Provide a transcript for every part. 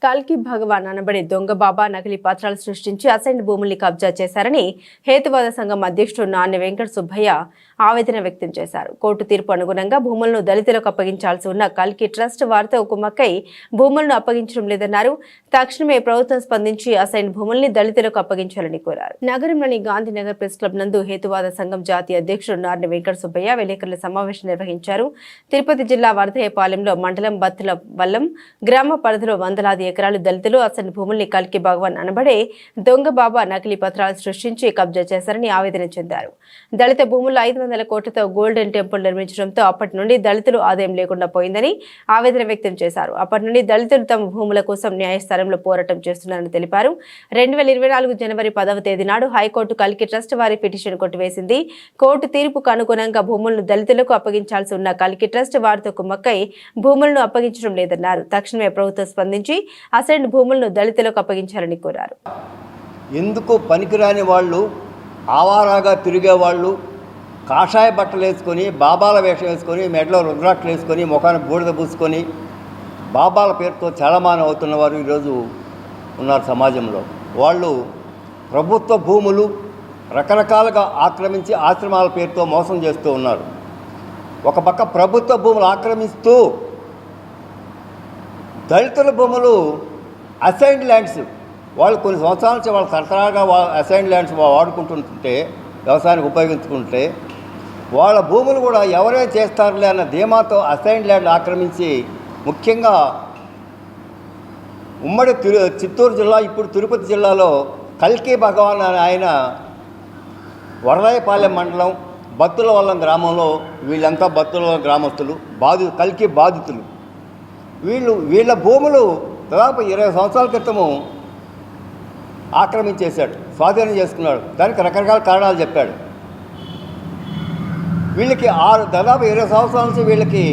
కల్కి భగవాన్ అనబడే దొంగ బాబా నకిలీ పత్రాలు సృష్టించి అసైన్ భూముల్ని కబ్జా చేశారని హేతువాద సంఘం అధ్యక్షుడు నాన్నె వెంకట సుబ్బయ్య ఆవేదన వ్యక్తం చేశారు. కోర్టు తీర్పు అనుగుణంగా భూములను దళితులకు అప్పగించాల్సి ఉన్న కల్కి ట్రస్ట్ వారితో కుమ్మక్కై భూములను అప్పగించడం లేదన్నారు. తక్షణమే ప్రభుత్వం స్పందించి అసైన్ భూముల్ని దళితులకు అప్పగించాలని కోరారు. నగరంలోని గాంధీనగర్ ప్రెస్ క్లబ్ నందు హేతువాద సంఘం జాతీయ అధ్యక్షుడు నాన్నె వెంకట సుబ్బయ్య విలేకరుల సమావేశం నిర్వహించారు. తిరుపతి జిల్లా వరదయ్యపాలెంలో మండలం బత్తుల వల్లం గ్రామ పరిధిలో వందలాది ఎకరాలు దళితులు అసైన్ భూముల్ని కల్కి భగవాన్ అనబడే దొంగ బాబా నకిలీ పత్రాలు సృష్టించి కబ్జా చేశారని ఆవేదన చెందారు. దళిత భూముల్లో 500 కోట్లతో గోల్డెన్ టెంపుల్ నిర్మించడంతో అప్పటి నుండి దళితులు ఆదాయం లేకుండా పోయిందని ఆవేదన వ్యక్తం చేశారు. అప్పటి నుండి దళితులు తమ భూముల కోసం న్యాయస్థానంలో పోరాటం చేస్తున్నారని తెలిపారు. 2024 జనవరి 10వ తేదీ నాడు హైకోర్టు కల్కి ట్రస్ట్ వారి పిటిషన్ కొట్టివేసింది. కోర్టు తీర్పుకు అనుగుణంగా భూములను దళితులకు అప్పగించాల్సి ఉన్న కల్కి ట్రస్ట్ వారితో కుమ్మక్కై భూములను అప్పగించడం లేదన్నారు. తక్షణమే ప్రభుత్వం స్పందించి అసైన్ భూములను దళితులకు అప్పగించాలని కోరారు. ఎందుకు పనికిరాని వాళ్ళు, ఆవారాగా తిరిగే వాళ్ళు, కాషాయ బట్టలు వేసుకొని, బాబాల వేషం వేసుకొని, మెడలో రుద్రాక్షలు వేసుకొని, ముఖాన్ని బూడిద పూసుకొని బాబాల పేరుతో చలమానం అవుతున్న వారు ఈరోజు ఉన్నారు సమాజంలో. వాళ్ళు ప్రభుత్వ భూములు రకరకాలుగా ఆక్రమించి ఆశ్రమాల పేరుతో మోసం చేస్తూ ఉన్నారు. ఒక పక్క ప్రభుత్వ భూములు ఆక్రమిస్తూ దళితుల భూములు అసైన్డ్ ల్యాండ్స్ వాళ్ళు కొన్ని సంవత్సరాల నుంచి వాళ్ళు తరతరాలుగా అసైన్డ్ ల్యాండ్స్ వాడుకుంటుంటే, వ్యవసాయానికి ఉపయోగించుకుంటే, వాళ్ళ భూములు కూడా ఎవరే చేస్తారులే అన్న ధీమాతో అసైన్డ్ ల్యాండ్ ఆక్రమించి, ముఖ్యంగా ఉమ్మడి చిత్తూరు జిల్లా, ఇప్పుడు తిరుపతి జిల్లాలో కల్కి భగవాన్ అని ఆయన వరదాయపాలెం మండలం బత్తులవల్లం గ్రామంలో, వీళ్ళంతా బత్తుల గ్రామస్తులు, కల్కి బాధితులు. వీళ్ళ భూములు దాదాపు 20 సంవత్సరాల క్రితము ఆక్రమించేశాడు, స్వాధీనం చేసుకున్నాడు. దానికి రకరకాల కారణాలు చెప్పాడు. వీళ్ళకి దాదాపు 20 సంవత్సరాల నుంచి వీళ్ళకి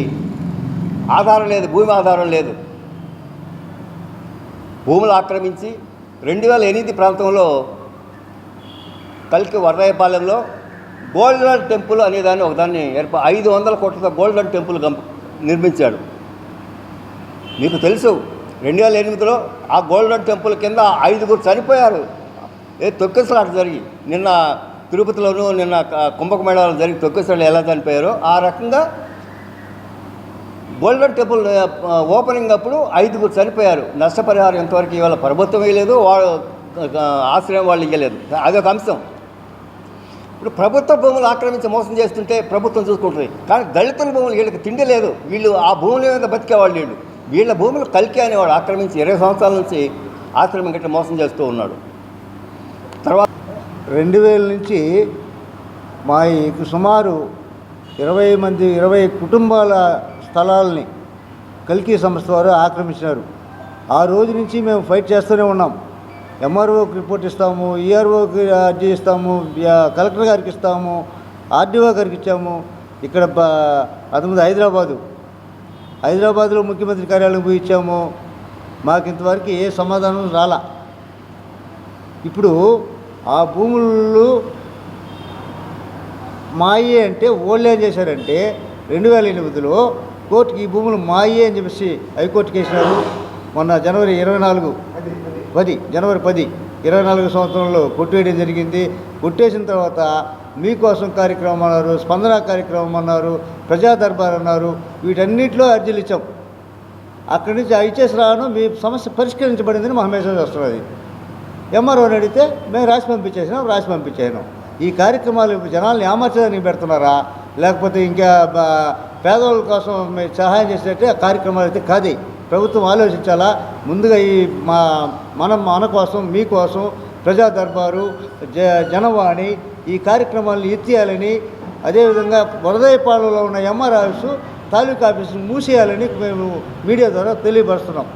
ఆధారం లేదు, భూమి ఆధారం లేదు. భూములు ఆక్రమించి 2008 ప్రాంతంలో కల్కి వరదాయపాలెంలో గోల్డెన్ టెంపుల్ అనేదాన్ని ఒకదాన్ని 500 కోట్లతో గోల్డెన్ టెంపుల్ నిర్మించాడు. మీకు తెలుసు 2008లో ఆ గోల్డెన్ టెంపుల్ కింద 5గురు చనిపోయారు. తొక్కిసలాట జరిగి, నిన్న తిరుపతిలోనూ నిన్న కుంభకమేళాలో జరిగి తొక్కిసలాట ఎలా చనిపోయారో ఆ రకంగా గోల్డెన్ టెంపుల్ ఓపెనింగ్ అప్పుడు 5గురు చనిపోయారు. నష్టపరిహారం ఇంతవరకు ఇవాళ ప్రభుత్వం ఇవ్వలేదు, వాళ్ళు ఆశ్రయం వాళ్ళు ఇవ్వలేదు. అదొక అంశం. ఇప్పుడు ప్రభుత్వ భూములు ఆక్రమించి మోసం చేస్తుంటే ప్రభుత్వం చూసుకుంటుంది. కానీ దళితుల భూములు వీళ్ళకి తిండి లేదు. వీళ్ళు ఆ భూముల మీద బతికేవాళ్ళు. వీళ్ళ భూములు కల్కి అనేవాడు ఆక్రమించి 20 సంవత్సరాల నుంచి ఆశ్రమం గట్ట మోసం చేస్తూ ఉన్నాడు. తర్వాత 2000 నుంచి మా సుమారు 20 కుటుంబాల స్థలాల్ని కల్కి సంస్థ వారు ఆక్రమించినారు. ఆ రోజు నుంచి మేము ఫైట్ చేస్తూనే ఉన్నాం. ఎంఆర్ఓకి రిపోర్ట్ ఇస్తాము, ఈఆర్ఓకి అర్జీ ఇస్తాము, కలెక్టర్ గారికి ఇస్తాము, ఆర్డీఓ గారికి ఇచ్చాము. ఇక్కడ అంతకుముందు హైదరాబాద్లో ముఖ్యమంత్రి కార్యాలయం పోయి ఇచ్చాము. మాకు ఇంతవరకు ఏ సమాధానం రాలా. ఇప్పుడు ఆ భూములు మాయే అంటే వాళ్ళు ఏం చేశారంటే 2008లో కోర్టుకి ఈ భూములు మాయే అని చెప్పేసి హైకోర్టుకి వేసినారు. మొన్న జనవరి 10 సంవత్సరంలో కొట్టేయడం జరిగింది. కొట్టేసిన తర్వాత మీకోసం కార్యక్రమం అన్నారు, స్పందన కార్యక్రమం అన్నారు, ప్రజా దర్బార్ అన్నారు. వీటన్నిటిలో అర్జీలు ఇచ్చాం. అక్కడి నుంచి ఇచ్చేసి రాను, మీ సమస్య పరిష్కరించబడిందని మా మెసేజ్ వస్తున్నది. ఎంఆర్ఓని అడిగితే మేము రాసి పంపించేసినాం. ఈ కార్యక్రమాలు జనాల్ని ఏమార్చడానికి పెడుతున్నారా, లేకపోతే ఇంకా పేదవాళ్ళ కోసం మేము సహాయం చేసేటట్టే ఆ కార్యక్రమాలు అయితే కాదు. ప్రభుత్వం ఆలోచించాలా. ముందుగా ఈ మన కోసం, మీకోసం ప్రజా దర్బారు, జనవాణి ఈ కార్యక్రమాలను ఎత్తేయాలని, అదేవిధంగా వరదయ్యపాలెంలో ఉన్న ఎంఆర్ ఆఫీసు, తాలూకా ఆఫీసును మూసేయాలని మేము మీడియా ద్వారా తెలియపరుస్తున్నాం.